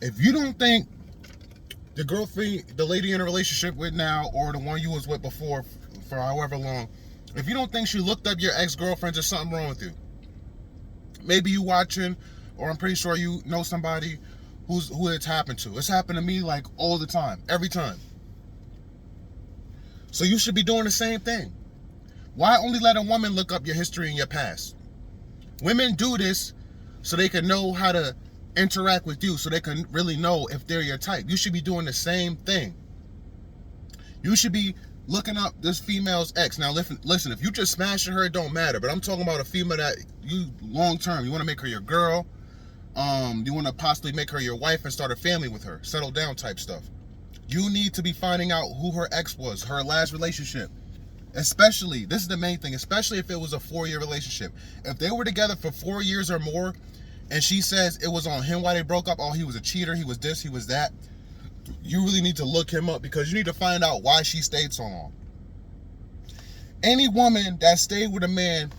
If you don't think the girlfriend, the lady you're in a relationship with now, or the one you was with before for however long, if you don't think she looked up your ex-girlfriends, there's something wrong with you. Maybe you watching, or I'm pretty sure you know somebody who it's happened to. It's happened to me like all the time, every time. So you should be doing the same thing. Why only let a woman look up your history and your past? Women do this so they can know how to interact with you, so they can really know if they're your type. You should be doing the same thing. You should be looking up this female's ex. Now listen, if you just smashing her, it don't matter. But I'm talking about a female that you long term, you want to make her your girl. You want to possibly make her your wife and start a family with her, settle down type stuff. You need to be finding out who her ex was, her last relationship. Especially, this is the main thing, especially if it was a 4-year relationship. If they were together for 4 years or more, and she says it was on him why they broke up, oh, he was a cheater, he was this, he was that, you really need to look him up, because you need to find out why she stayed so long. Any woman that stayed with a man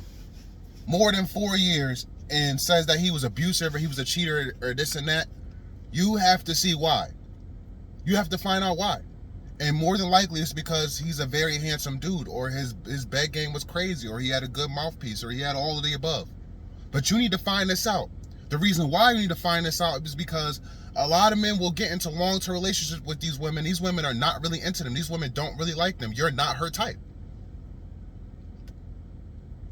more than 4 years and says that he was abusive or he was a cheater or this and that, you have to see why. You have to find out why. And more than likely it's because he's a very handsome dude, or his bed game was crazy, or he had a good mouthpiece, or he had all of the above. But you need to find this out. The reason why you need to find this out is because a lot of men will get into long-term relationships with these women. These women are not really into them. These women don't really like them. You're not her type.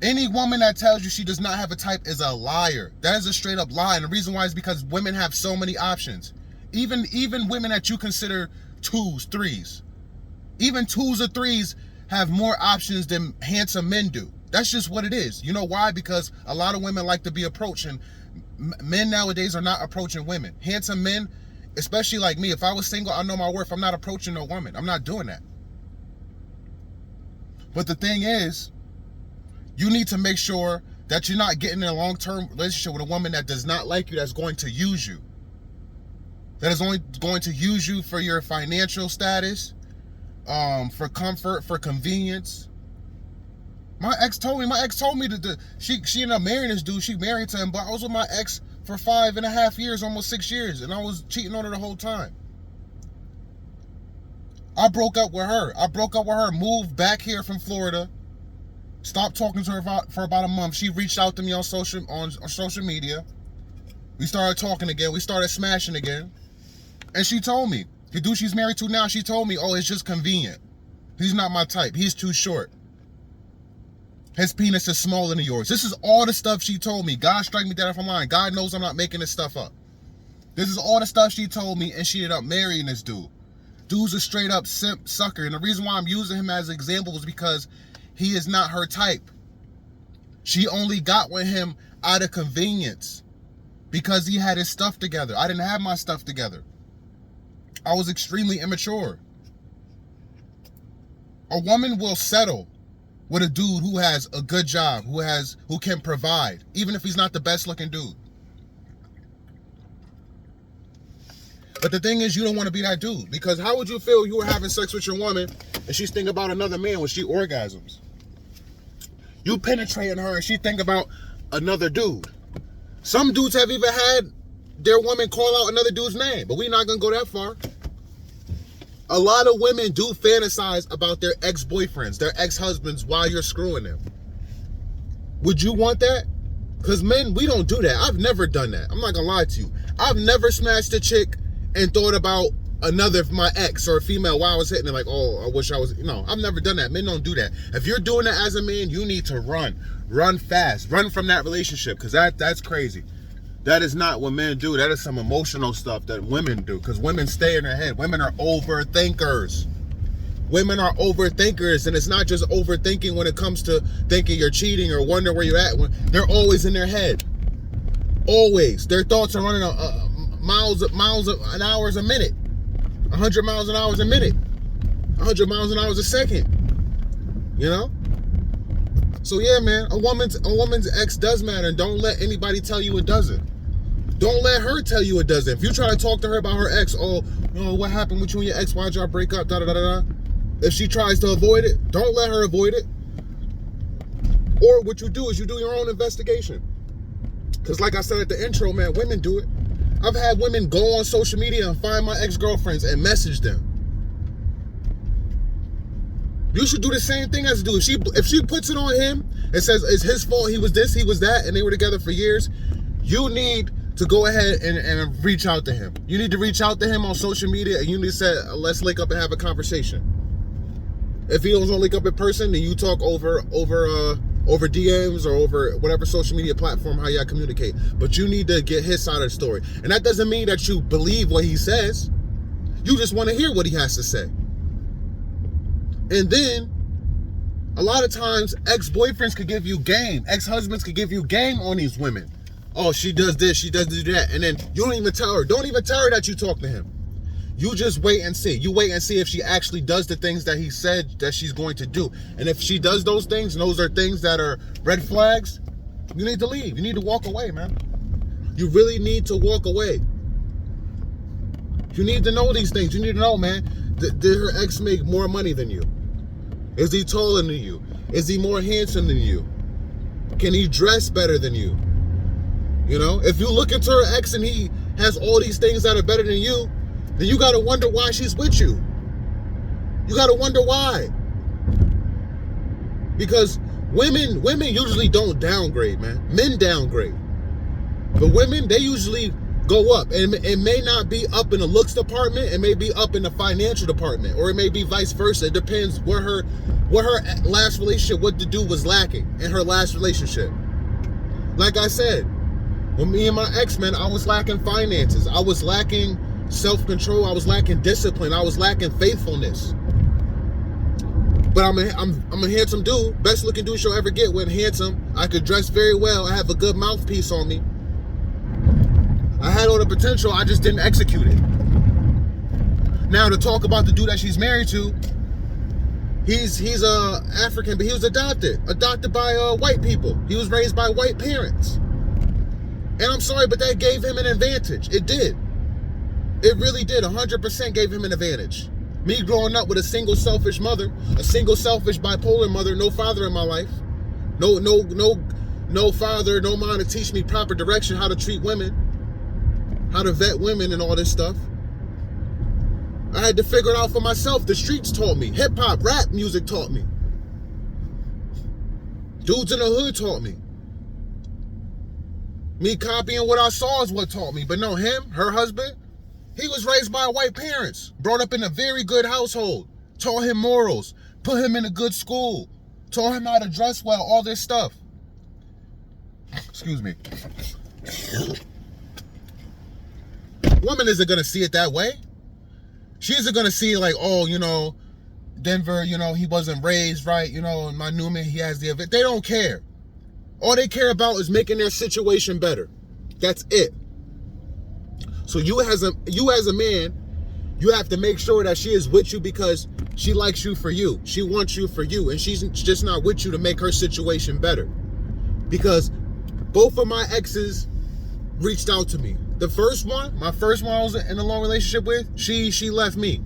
Any woman that tells you she does not have a type is a liar. That is a straight up lie. And the reason why is because women have so many options. Even women that you consider 2s, 3s. Even 2s or 3s have more options than handsome men do. That's just what it is. You know why? Because a lot of women like to be approached, and men nowadays are not approaching women. Handsome men, especially like me, if I was single, I know my worth. I'm not approaching no woman. I'm not doing that. But the thing is, you need to make sure that you're not getting in a long-term relationship with a woman that does not like you, that's going to use you. That is only going to use you for your financial status, for comfort, for convenience. My ex told me that she ended up marrying this dude. She married to him, but I was with my ex for 5.5 years, almost 6 years, and I was cheating on her the whole time. I broke up with her, moved back here from Florida, stopped talking to her for about a month. She reached out to me on social media. We started talking again. We started smashing again. And she told me, the dude she's married to now, she told me, oh, it's just convenient. He's not my type. He's too short. His penis is smaller than yours. This is all the stuff she told me. God strike me dead if I'm lying. God knows I'm not making this stuff up. This is all the stuff she told me, and she ended up marrying this dude. Dude's a straight up simp sucker. And the reason why I'm using him as an example is because he is not her type. She only got with him out of convenience because he had his stuff together. I didn't have my stuff together. I was extremely immature. A woman will settle with a dude who has a good job, who can provide, even if he's not the best looking dude. But the thing is, you don't want to be that dude, because how would you feel you were having sex with your woman and she's thinking about another man when she orgasms? You penetrating her and she think about another dude. Some dudes have even had their woman call out another dude's name, but we're not going to go that far. A lot of women do fantasize about their ex-boyfriends, their ex-husbands while you're screwing them. Would you want that? Because men, we don't do that. I've never done that. I'm not going to lie to you. I've never smashed a chick and thought about my ex or a female while I was hitting it, like, oh, I wish I was. No, I've never done that. Men don't do that. If you're doing that as a man, you need to run fast, run from that relationship, because that's crazy. That is not what men do. That is some emotional stuff that women do, because women stay in their head. Women are overthinkers. Women are overthinkers, and it's not just overthinking when it comes to thinking you're cheating or wondering where you're at. They're always in their head. Always. Their thoughts are running miles an hour a minute. 100 miles an hour a minute. 100 miles an hour a second. You know? So yeah, man, a woman's ex does matter, and don't let anybody tell you it doesn't. Don't let her tell you it doesn't. If you try to talk to her about her ex, oh, what happened with you and your ex? Why'd y'all break up? Da da da da. If she tries to avoid it, don't let her avoid it. Or what you do is you do your own investigation. Because like I said at the intro, man, women do it. I've had women go on social media and find my ex-girlfriends and message them. You should do the same thing as a dude. If she puts it on him and says it's his fault, he was this, he was that, and they were together for years, you need to go ahead and reach out to him. You need to reach out to him on social media, and you need to say, let's link up and have a conversation. If he doesn't link up in person, then you talk over DMs or over whatever social media platform how y'all communicate. But you need to get his side of the story. And that doesn't mean that you believe what he says. You just want to hear what he has to say. And then, a lot of times, ex-boyfriends could give you game. Ex-husbands could give you game on these women. Oh, she does this, she does that. And then you don't even tell her. Don't even tell her that you talk to him. You just wait and see. You wait and see if she actually does the things that he said that she's going to do. And if she does those things, and those are things that are red flags, you need to leave. You need to walk away, man. You really need to walk away. You need to know these things. You need to know, man, did her ex make more money than you? Is he taller than you? Is he more handsome than you? Can he dress better than you? You know, if you look into her ex and he has all these things that are better than you, then you got to wonder why she's with you. You got to wonder why. Because women usually don't downgrade, man. Men downgrade. But women, they usually go up. And it may not be up in the looks department. It may be up in the financial department. Or it may be vice versa. It depends where her last relationship, what the dude was lacking in her last relationship. Like I said, when me and my ex, man, I was lacking finances. I was lacking self-control. I was lacking discipline. I was lacking faithfulness. But I'm a handsome dude. Best looking dude she'll ever get when handsome. I could dress very well. I have a good mouthpiece on me. I had all the potential. I just didn't execute it. Now to talk about the dude that she's married to, he's African, but he was adopted by white people. He was raised by white parents. And I'm sorry, but that gave him an advantage. It did. It really did. 100% gave him an advantage. Me growing up with a single selfish mother, a single selfish bipolar mother, no father in my life, no father, no mom to teach me proper direction, how to treat women, how to vet women and all this stuff. I had to figure it out for myself. The streets taught me. Hip hop, rap music taught me. Dudes in the hood taught me. Me copying what I saw is what taught me. But no, her husband, he was raised by white parents, brought up in a very good household, taught him morals, put him in a good school, taught him how to dress well, all this stuff. Excuse me. Woman isn't going to see it that way. She isn't going to see it like, oh, Denver, he wasn't raised right, my Newman, he has the event. They don't care. All they care about is making their situation better. That's it. So you as a man, you have to make sure that she is with you because she likes you for you. She wants you for you. And she's just not with you to make her situation better. Because both of my exes reached out to me. My first one I was in a long relationship with, she left me.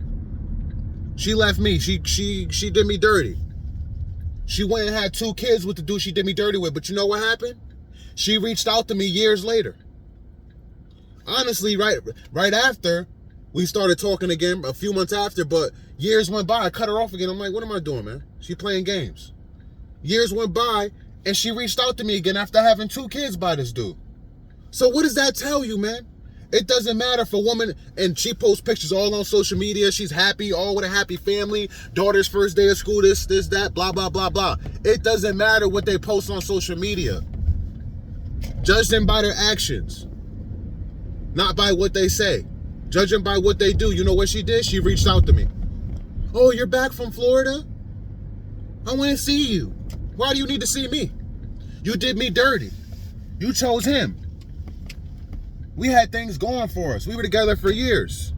She left me. She did me dirty. She went and had 2 kids with the dude she did me dirty with. But you know what happened? She reached out to me years later. Honestly, right after we started talking again, a few months after, but years went by, I cut her off again. I'm like, what am I doing, man? She playing games. Years went by, and she reached out to me again after having 2 kids by this dude. So what does that tell you, man? It doesn't matter if a woman, and she posts pictures all on social media, she's happy, all with a happy family, daughter's first day of school, this, that, blah, blah, blah, blah. It doesn't matter what they post on social media. Judge them by their actions, not by what they say. Judge them by what they do. You know what she did? She reached out to me. Oh, you're back from Florida? I want to see you. Why do you need to see me? You did me dirty. You chose him. We had things going for us. We were together for years.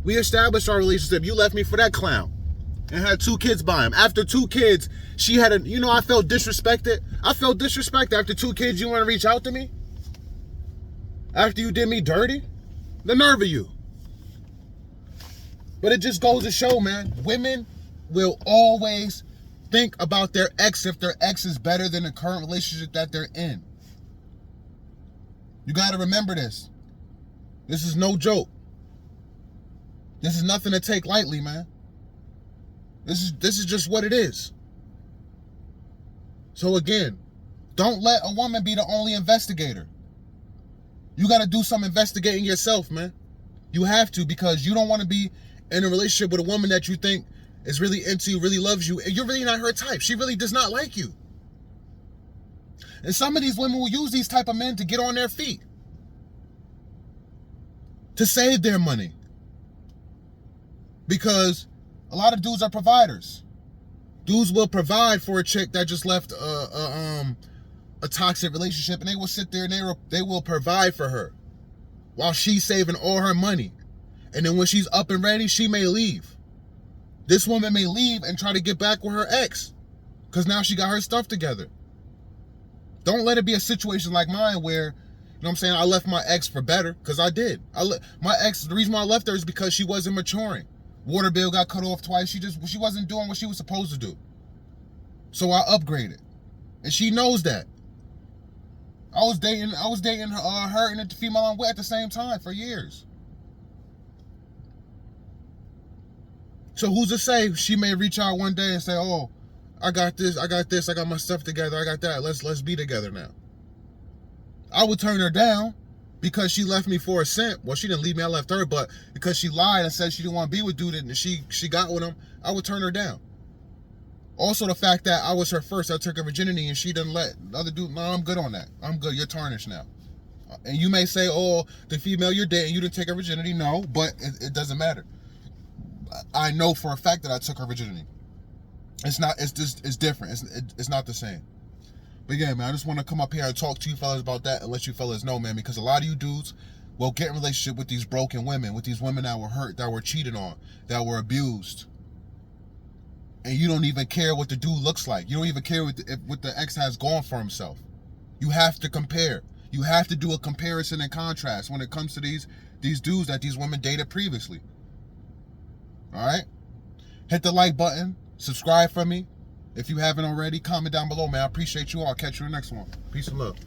We established our relationship. You left me for that clown and had 2 kids by him. After 2 kids, she had I felt disrespected. I felt disrespected. After 2 kids, you want to reach out to me? After you did me dirty? The nerve of you. But it just goes to show, man, women will always think about their ex if their ex is better than the current relationship that they're in. You got to remember this. This is no joke. This is nothing to take lightly, man. This is just what it is. So again, don't let a woman be the only investigator. You got to do some investigating yourself, man. You have to, because you don't want to be in a relationship with a woman that you think is really into you, really loves you, and you're really not her type. She really does not like you. And some of these women will use these type of men to get on their feet, to save their money. Because a lot of dudes are providers. Dudes will provide for a chick that just left a toxic relationship, and they will sit there and they will provide for her while she's saving all her money. And then when she's up and ready, she may leave. This woman may leave and try to get back with her ex, because now she got her stuff together. Don't let it be a situation like mine where, you know what I'm saying, I left my ex for better, because I did. My ex, the reason why I left her is because she wasn't maturing. Water bill got cut off twice. She wasn't doing what she was supposed to do. So I upgraded. And she knows that. I was dating her and the female I'm with at the same time for years. So who's to say she may reach out one day and say, oh, I got this, I got my stuff together, I got that, let's be together now. I would turn her down because she left me for a cent. Well, she didn't leave me, I left her, but because she lied and said she didn't want to be with dude and she got with him, I would turn her down. Also, the fact that I was her first, I took her virginity and she didn't let the other dude, no, I'm good on that. I'm good, you're tarnished now. And you may say, oh, the female you're dating, you didn't take her virginity. No, but it doesn't matter. I know for a fact that I took her virginity. It's different. It's not the same. But yeah, man, I just want to come up here and talk to you fellas about that and let you fellas know, man, because a lot of you dudes will get in a relationship with these broken women, with these women that were hurt, that were cheated on, that were abused. And you don't even care what the dude looks like. You don't even care what the ex has gone for himself. You have to compare. You have to do a comparison and contrast when it comes to these dudes that these women dated previously. All right? Hit the like button. Subscribe for me. If you haven't already, comment down below, man. I appreciate you all. I'll catch you in the next one. Peace and love.